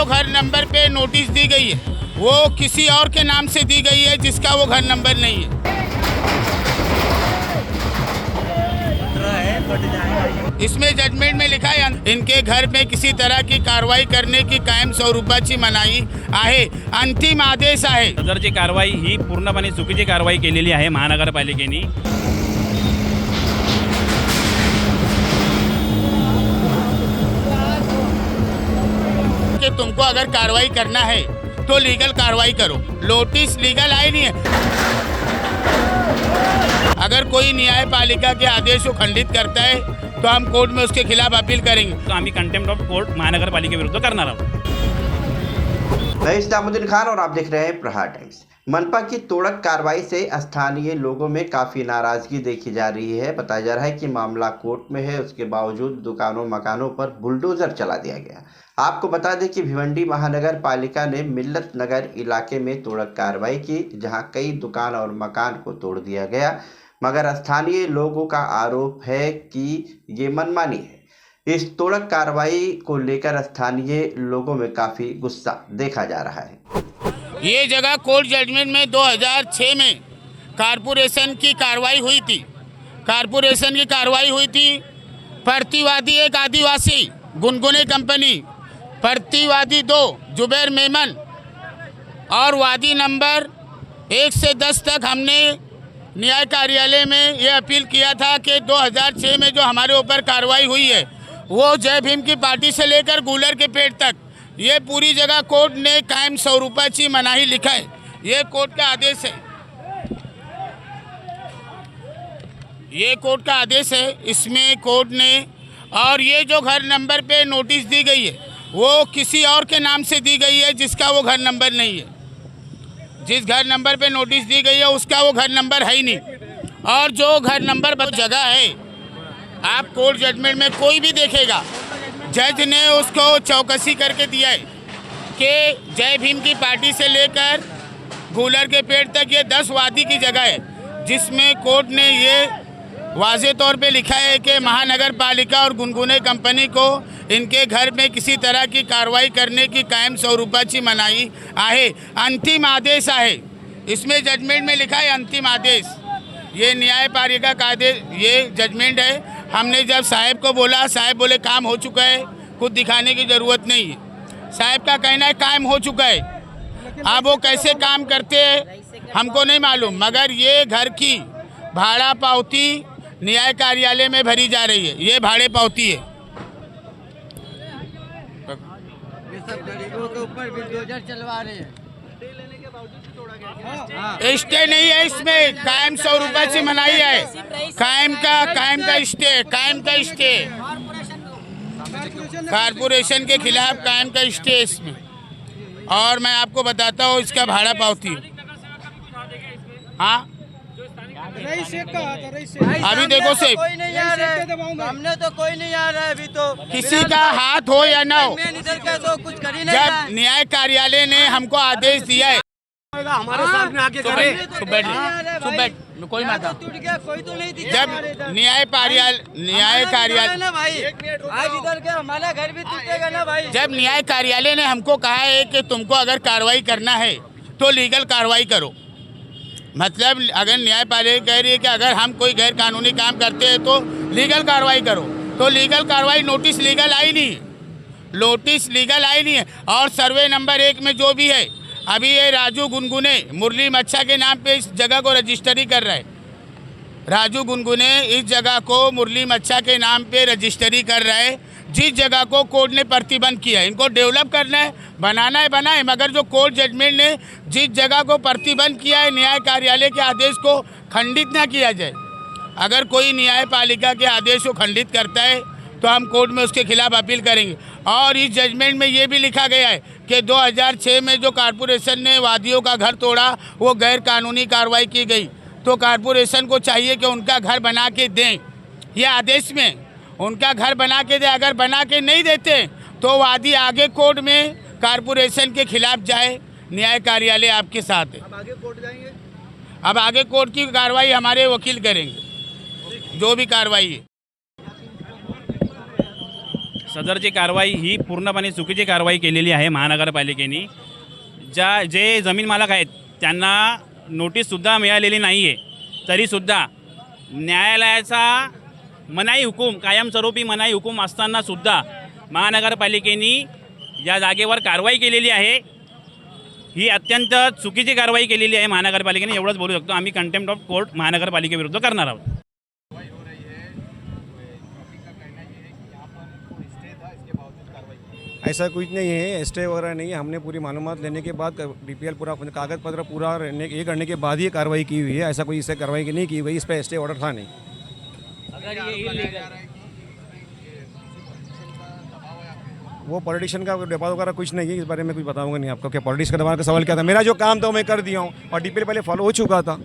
जो घर नंबर पे नोटिस दी गई है वो किसी और के नाम से दी गई है जिसका वो घर नंबर नहीं है। इसमें जजमेंट में लिखा है इनके घर में किसी तरह की कारवाई करने की कायम स्वरूपाची मनाई आहे, अंतिम आदेश आहे। सदरची कारवाई ही पूर्णपणे चुकीची कारवाई केलेली आहे महानगरपालिकेने। कि तुमको अगर कार्रवाई करना है तो लीगल कार्रवाई करो, नोटिस लीगल आई नहीं है। अगर कोई न्यायपालिका के आदेश को खंडित करता है तो हम कोर्ट में उसके खिलाफ अपील करेंगे। तो आम्ही कंटेम्प्ट ऑफ कोर्ट महानगरपालिकेविरुद्ध करणार आहोत। मैं इस्लामुद्दीन खान और आप देख रहे हैं प्रहार टाइम्स। मनपा की तोड़क कार्रवाई से स्थानीय लोगों में काफ़ी नाराजगी देखी जा रही है। बताया जा रहा है कि मामला कोर्ट में है, उसके बावजूद दुकानों मकानों पर बुलडोजर चला दिया गया। आपको बता दें कि भिवंडी महानगर पालिका ने मिल्लत नगर इलाके में तोड़क कार्रवाई की, जहां कई दुकान और मकान को तोड़ दिया गया, मगर स्थानीय लोगों का आरोप है कि ये मनमानी है। इस तोड़क कार्रवाई को लेकर स्थानीय लोगों में काफ़ी गुस्सा देखा जा रहा है। ये जगह कोर्ट जजमेंट में 2006 में कारपोरेशन की कार्रवाई हुई थी। कारपोरेशन की कार्रवाई हुई थी। प्रतिवादी एक आदिवासी गुनगुने कंपनी, प्रतिवादी 2 जुबैर मेमन और वादी नंबर 1 से 10 तक हमने न्याय कार्यालय में ये अपील किया था कि 2006 में जो हमारे ऊपर कार्रवाई हुई है वो जय भीम की पार्टी से लेकर गूलर के पेड़ तक ये पूरी जगह कोर्ट ने कायम स्वरूपाची मनाही लिखा है। ये कोर्ट का आदेश है, ये कोर्ट का आदेश है। इसमें कोर्ट ने, और ये जो घर नंबर पे नोटिस दी गई है वो किसी और के नाम से दी गई है जिसका वो घर नंबर नहीं है। जिस घर नंबर पे नोटिस दी गई है उसका वो घर नंबर है ही नहीं। और जो घर नंबर पर जगह है, आप कोर्ट जजमेंट में कोई भी देखेगा, जज ने उसको चौकसी करके दिया है कि जय भीम की पार्टी से लेकर गूलर के पेड़ तक ये 10 वादी की जगह है, जिसमें कोर्ट ने ये वाज़े तौर पे लिखा है कि महानगर पालिका और गुनगुने कंपनी को इनके घर में किसी तरह की कार्रवाई करने की कायम स्वरूपाची मनाई आहे, अंतिम आदेश आहे। इसमें जजमेंट में लिखा है अंतिम आदेश। ये न्यायपालिका का आदेश, ये जजमेंट है। हमने जब साहब को बोला, साहब बोले काम हो चुका है, खुद दिखाने की ज़रूरत नहीं है। साहब का कहना है काम हो चुका है। अब वो कैसे काम करते हैं हमको नहीं मालूम, मगर ये घर की भाड़ा पावती न्याय कार्यालय में भरी जा रही है। ये भाड़े पावती है। सब गरीबों के ऊपर बुलडोजर चलवा रहे हैं। स्टे नहीं है, इसमें कायम स्वरूपाची मनाही है। कायम का स्टे कारपोरेशन के खिलाफ कायम का स्टे इसमें। और मैं आपको बताता हूँ इसका भाड़ा पावती। हाँ अभी देखो से हमने तो कोई नहीं आ रहा है अभी तो। किसी का हाथ हो या ना हो, तो कुछ कर ही नहीं। जब न्याय कार्यालय ने हमको आदेश दिया है, हमारे सामने आके करे तो बैठ कोई मत। कोई तो नहीं दिखा। जब न्याय कार्यालय ना भाई, आज इधर के हमारा घर भी टूटेगा ना भाई। जब न्याय कार्यालय ने हमको कहा है कि तुमको अगर कार्रवाई करना है तो लीगल कार्रवाई करो, मतलब अगर न्यायपालिका कह रही है कि अगर हम कोई गैर कानूनी काम करते हैं तो लीगल कार्रवाई करो, तो लीगल कार्रवाई नोटिस लीगल आई नहीं है, नोटिस लीगल आई नहीं है। और सर्वे नंबर 1 में जो भी है, अभी ये राजू गुनगुने मुरली मच्छा के नाम पे इस जगह को रजिस्ट्री कर रहा है। राजू गुनगुने इस जगह को मुरली मच्छा के नाम पे रजिस्ट्री कर रहा है। जिस जगह को कोर्ट ने प्रतिबंध किया है, इनको डेवलप करना है, बनाना है, बनाए, मगर जो कोर्ट जजमेंट ने जिस जगह को प्रतिबंध किया है, न्याय कार्यालय के आदेश को खंडित ना किया जाए। अगर कोई न्यायपालिका के आदेश को खंडित करता है तो हम कोर्ट में उसके खिलाफ अपील करेंगे। और इस जजमेंट में ये भी लिखा गया है कि 2006 में जो कारपोरेशन ने वादियों का घर तोड़ा वो गैर कानूनी कार्रवाई की गई, तो कारपोरेशन को चाहिए कि उनका घर बना के दें। ये आदेश में उनका घर बना के दे। अगर बना के नहीं देते तो वादी आगे कोर्ट में कारपोरेशन के खिलाफ जाए। न्याय कार्यालय आपके साथ है। अब आगे कोर्ट जाएंगे। अब आगे कोर्ट की कार्रवाई हमारे वकील करेंगे, जो भी कार्रवाई है। सदरची कारवाई ही पूर्णपणे चुकीची कारवाई केलेली आहे महानगरपालिकेने. जे जमीन मालक आहेत त्यांना नोटीससुद्धा मिळालेली नाही आहे, तरीसुद्धा न्यायालयाचा मनाई हुकूम, कायमस्वरूपी मनाई हुकूम असतानासुद्धा महानगरपालिकेने या जागेवर कारवाई केलेली आहे. ही अत्यंत चुकीची कारवाई केलेली आहे महानगरपालिकेने, एवढंच बोलू शकतो. आम्ही कंटेम्प्ट ऑफ कोर्ट महानगरपालिकेविरुद्ध करणार आहोत. ऐसा कुछ नहीं है, स्टे वगैरह नहीं है. हमने पूरी मालूमात लेने के बाद डीपीएल पूरा कागज पत्र पूरा ये करने के बाद ही कार्रवाई की हुई है. ऐसा कोई इससे कार्रवाई नहीं की हुई, इस पर स्टे ऑर्डर था नहीं. अगर ये इलीगल वो पॉलिटिशियन का दबाव वगैरह कुछ नहीं है, इस बारे में कुछ बताऊंगा नहीं आपको. क्या पॉलिटिक्स का दबाव का सवाल क्या था? मेरा जो काम था वो मैं कर दिया हूँ और डीपीएल पहले फॉलो हो चुका था.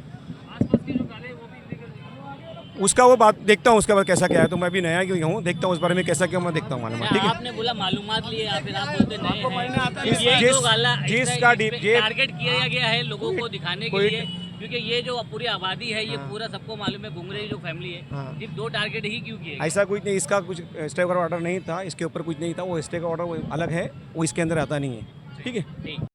उसका वो बात देखता हूँ, उसके बाद कैसा क्या है. तो मैं भी नया क्यों हूँ, देखता हूँ उस बारे में कैसा क्या मैं देखता हूँ मालूम. ठीक है. आपने बोला मालूमात लिए या फिर आप बोलते नए हैं. जिसका टारगेट किया गया है लोगों को दिखाने के लिए, क्योंकि ये जो पूरी आबादी है ये पूरा सबको मालूम है, घुंगरे जो फैमिली है, सिर्फ 2 टारगेट ही क्यों किए? ऐसा कुछ नहीं, इसका कुछ स्टे का ऑर्डर नहीं था, इसके ऊपर कुछ नहीं था. वो स्टे का ऑर्डर अलग है, वो इसके अंदर आता नहीं है. ठीक है.